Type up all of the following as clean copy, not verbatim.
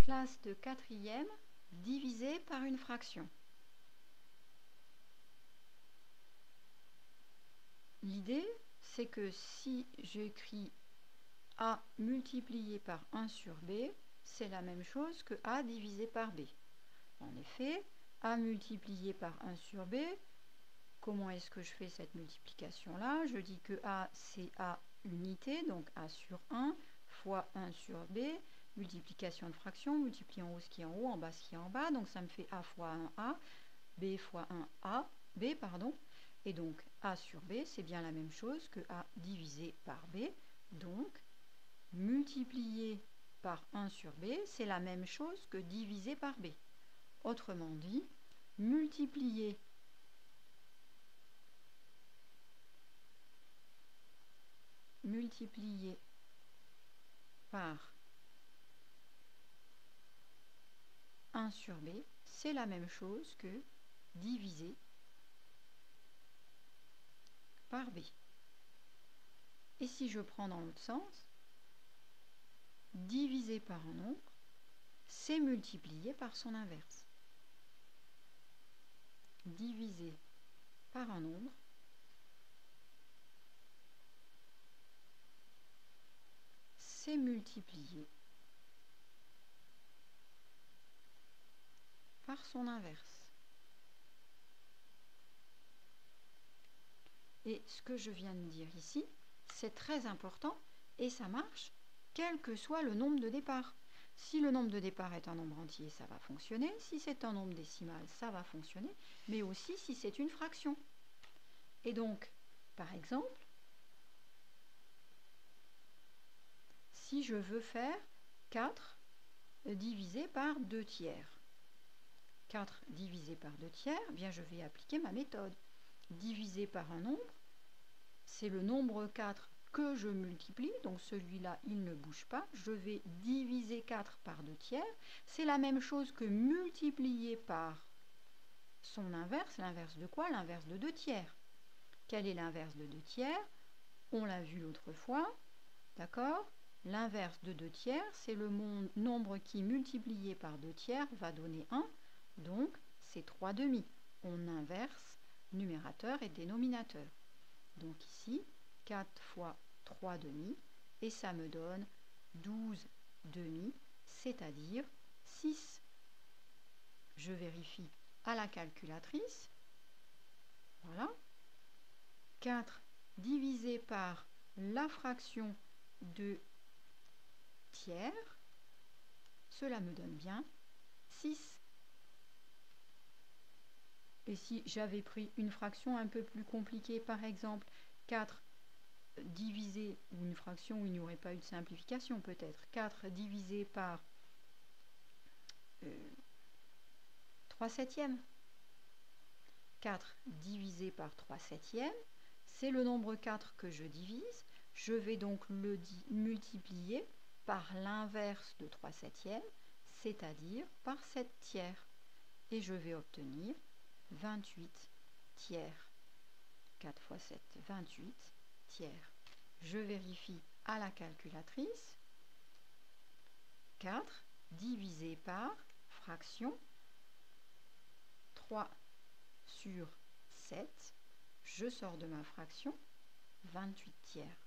Classe de 4e divisée par une fraction. L'idée, c'est que si j'écris A multiplié par 1 sur B, c'est la même chose que A divisé par B. En effet, A multiplié par 1 sur B, comment est-ce que je fais cette multiplication-là? Je dis que A, c'est A unité, donc A sur 1, fois 1 sur B, multiplication de fraction, multiplie en haut ce qui est en haut, en bas ce qui est en bas, donc ça me fait A fois 1A, B fois 1A, B, pardon, et donc A sur B, c'est bien la même chose que A divisé par B, donc multiplié par 1 sur B, c'est la même chose que divisé par B. Autrement dit, multiplier par 1 sur B, c'est la même chose que diviser par B. Et si je prends dans l'autre sens, diviser par un nombre, c'est multiplier par son inverse. Diviser par un nombre, c'est multiplier par son inverse. Et ce que je viens de dire ici, c'est très important et ça marche quel que soit le nombre de départ. Si le nombre de départ est un nombre entier, ça va fonctionner. Si c'est un nombre décimal, ça va fonctionner. Mais aussi si c'est une fraction. Et donc, par exemple, si je veux faire 4 divisé par 2 tiers. 4 divisé par 2 tiers, eh bien je vais appliquer ma méthode. Divisé par un nombre, c'est le nombre 4 que je multiplie, donc celui-là, il ne bouge pas. Je vais diviser 4 par 2 tiers. C'est la même chose que multiplier par son inverse. L'inverse de quoi? L'inverse de 2 tiers. Quel est l'inverse de 2 tiers? On l'a vu l'autre fois, d'accord? L'inverse de 2 tiers, c'est le nombre qui, multiplié par 2 tiers, va donner 1. Donc, c'est 3 demi. On inverse numérateur et dénominateur. Donc ici, 4 fois 3 demi, et ça me donne 12 demi, c'est-à-dire 6. Je vérifie à la calculatrice. Voilà. 4 divisé par la fraction de tiers, cela me donne bien 6. Et si j'avais pris une fraction un peu plus compliquée, par exemple 4 divisé, ou une fraction où il n'y aurait pas eu de simplification peut-être, 4 divisé par 3 septièmes. 4 divisé par 3 septièmes, c'est le nombre 4 que je divise. Je vais donc le multiplier par l'inverse de 3 septièmes, c'est-à-dire par 7 tiers. Et je vais obtenir 28 tiers. 4 fois 7, 28 tiers. Je vérifie à la calculatrice. 4 divisé par fraction 3 sur 7. Je sors de ma fraction 28 tiers.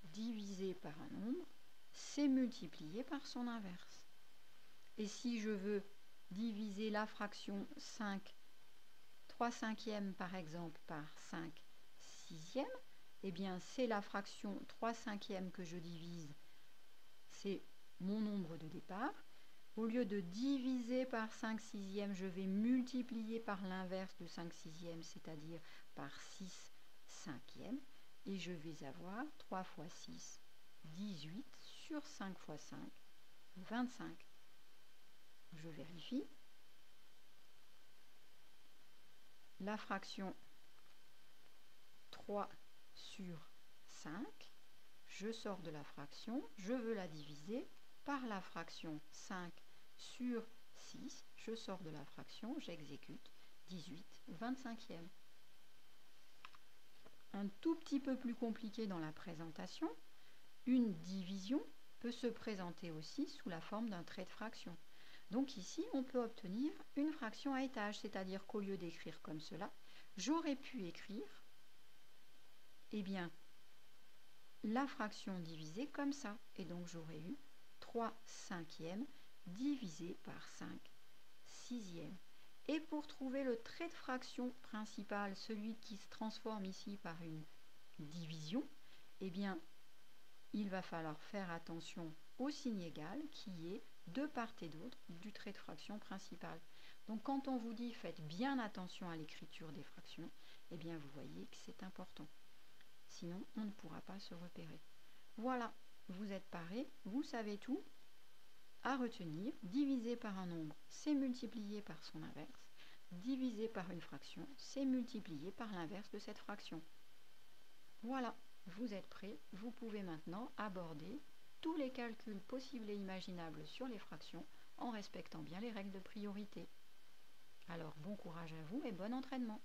Divisé par un nombre, c'est multiplié par son inverse. Et si je veux diviser la fraction 5, 3 cinquièmes par exemple par 5 sixièmes, eh bien c'est la fraction 3 cinquièmes que je divise, c'est mon nombre de départ. Au lieu de diviser par 5 sixièmes, je vais multiplier par l'inverse de 5 sixièmes, c'est-à-dire par 6 cinquièmes. Et je vais avoir 3 fois 6, 18 sur 5 fois 5, 25. Je vérifie. La fraction 3 sur 5, je sors de la fraction, je veux la diviser par la fraction 5 sur 6, je sors de la fraction, j'exécute 18 25e. Un tout petit peu plus compliqué dans la présentation, une division peut se présenter aussi sous la forme d'un trait de fraction. Donc ici, on peut obtenir une fraction à étage, c'est-à-dire qu'au lieu d'écrire comme cela, j'aurais pu écrire eh bien, la fraction divisée comme ça. Et donc j'aurais eu 3 cinquièmes divisé par 5 sixièmes. Et pour trouver le trait de fraction principal, celui qui se transforme ici par une division, eh bien, il va falloir faire attention au signe égal qui est de part et d'autre du trait de fraction principal. Donc quand on vous dit faites bien attention à l'écriture des fractions, eh bien vous voyez que c'est important. Sinon, on ne pourra pas se repérer. Voilà, vous êtes parés, vous savez tout. À retenir, diviser par un nombre, c'est multiplier par son inverse. Diviser par une fraction, c'est multiplier par l'inverse de cette fraction. Voilà, vous êtes prêts. Vous pouvez maintenant aborder tous les calculs possibles et imaginables sur les fractions en respectant bien les règles de priorité. Alors, bon courage à vous et bon entraînement.